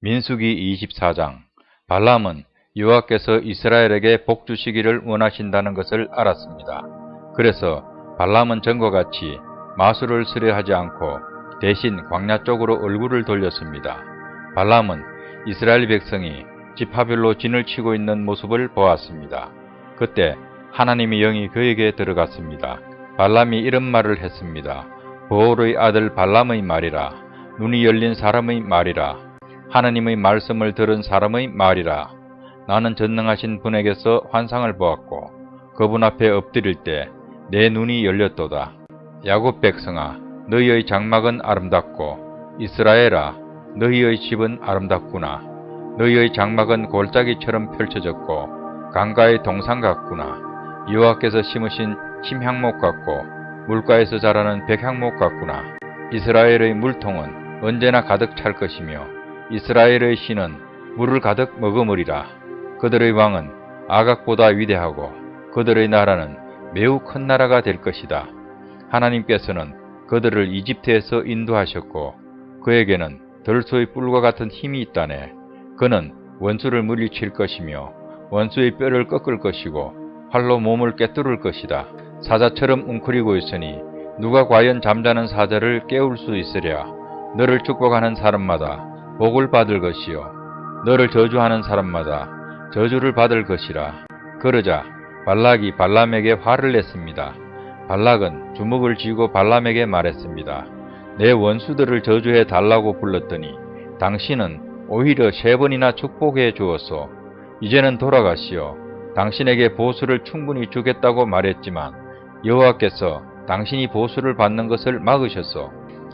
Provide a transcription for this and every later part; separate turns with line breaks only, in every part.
민수기 24장. 발람은 여호와께서 이스라엘에게 복 주시기를 원하신다는 것을 알았습니다. 그래서 발람은 전과 같이 마술을 쓰려하지 않고 대신 광야 쪽으로 얼굴을 돌렸습니다. 발람은 이스라엘 백성이 지파별로 진을 치고 있는 모습을 보았습니다. 그때 하나님의 영이 그에게 들어갔습니다. 발람이 이런 말을 했습니다. 보올의 아들 발람의 말이라. 눈이 열린 사람의 말이라. 하나님의 말씀을 들은 사람의 말이라. 나는 전능하신 분에게서 환상을 보았고 그분 앞에 엎드릴 때 내 눈이 열렸도다. 야곱 백성아, 너희의 장막은 아름답고 이스라엘아, 너희의 집은 아름답구나. 너희의 장막은 골짜기처럼 펼쳐졌고 강가의 동산 같구나. 여호와께서 심으신 침향목 같고 물가에서 자라는 백향목 같구나. 이스라엘의 물통은 언제나 가득 찰 것이며 이스라엘의 신은 물을 가득 머금으리라. 그들의 왕은 아각보다 위대하고 그들의 나라는 매우 큰 나라가 될 것이다. 하나님께서는 그들을 이집트에서 인도하셨고 그에게는 들소의 뿔과 같은 힘이 있다네. 그는 원수를 물리칠 것이며 원수의 뼈를 꺾을 것이고 활로 몸을 꿰뚫을 것이다. 사자처럼 웅크리고 있으니 누가 과연 잠자는 사자를 깨울 수 있으랴. 너를 축복하는 사람마다 복을 받을 것이요 너를 저주하는 사람마다 저주를 받을 것이라. 그러자 발락이 발람에게 화를 냈습니다. 발락은 주먹을 쥐고 발람에게 말했습니다. 내 원수들을 저주해 달라고 불렀더니 당신은 오히려 3번이나 축복해 주었소. 이제는 돌아가시오. 당신에게 보수를 충분히 주겠다고 말했지만 여호와께서 당신이 보수를 받는 것을 막으셨소.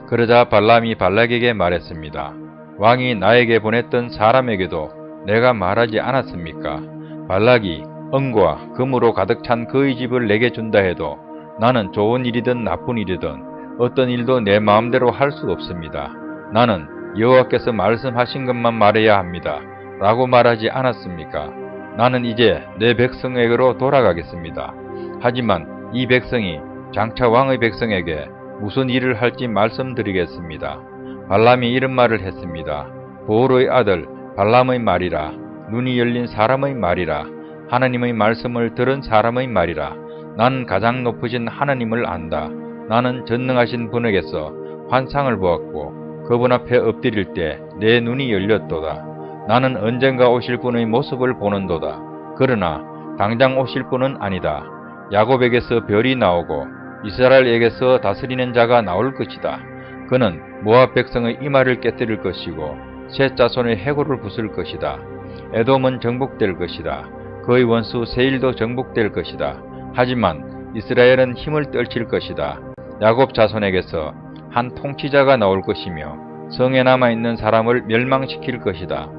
그러자 발람이 발락에게 말했습니다. 왕이 나에게 보냈던 사람에게도 내가 말하지 않았습니까? 발락이 은과 금으로 가득 찬 그의 집을 내게 준다 해도 나는 좋은 일이든 나쁜 일이든 어떤 일도 내 마음대로 할 수 없습니다. 나는 여호와께서 말씀하신 것만 말해야 합니다. 라고 말하지 않았습니까? 나는 이제 내 백성에게로 돌아가겠습니다. 하지만 이 백성이 장차 왕의 백성에게 무슨 일을 할지 말씀드리겠습니다. 발람이 이런 말을 했습니다. 보올의 아들 발람의 말이라. 눈이 열린 사람의 말이라. 하나님의 말씀을 들은 사람의 말이라. 나는 가장 높으신 하나님을 안다. 나는 전능하신 분에게서 환상을 보았고 그분 앞에 엎드릴 때 내 눈이 열렸도다. 나는 언젠가 오실 분의 모습을 보는도다. 그러나 당장 오실 분은 아니다. 야곱에게서 별이 나오고 이스라엘에게서 다스리는 자가 나올 것이다. 그는 모압 백성의 이마를 깨뜨릴 것이고 셋 자손의 해골을 부술 것이다. 에돔은 정복될 것이다. 그의 원수 세일도 정복될 것이다. 하지만 이스라엘은 힘을 떨칠 것이다. 야곱 자손에게서 한 통치자가 나올 것이며 성에 남아있는 사람을 멸망시킬 것이다.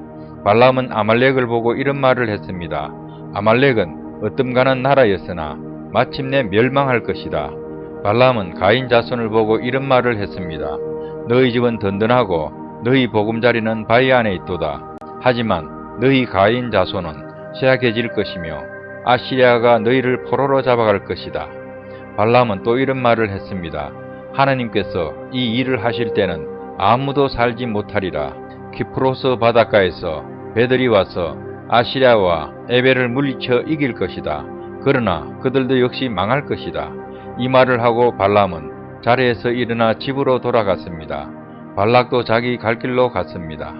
발람은 아말렉을 보고 이런 말을 했습니다. 아말렉은 어뜸가는 나라였으나 마침내 멸망할 것이다. 발람은 가인 자손을 보고 이런 말을 했습니다. 너희 집은 든든하고 너희 보금자리는 바위 안에 있도다. 하지만 너희 가인 자손은 쇠약해질 것이며 아시리아가 너희를 포로로 잡아갈 것이다. 발람은 또 이런 말을 했습니다. 하나님께서 이 일을 하실 때는 아무도 살지 못하리라. 키프로스 바닷가에서 배들이 와서 아시리아와 에벨을 물리쳐 이길 것이다. 그러나 그들도 역시 망할 것이다. 이 말을 하고 발람은 자리에서 일어나 집으로 돌아갔습니다. 발락도 자기 갈 길로 갔습니다.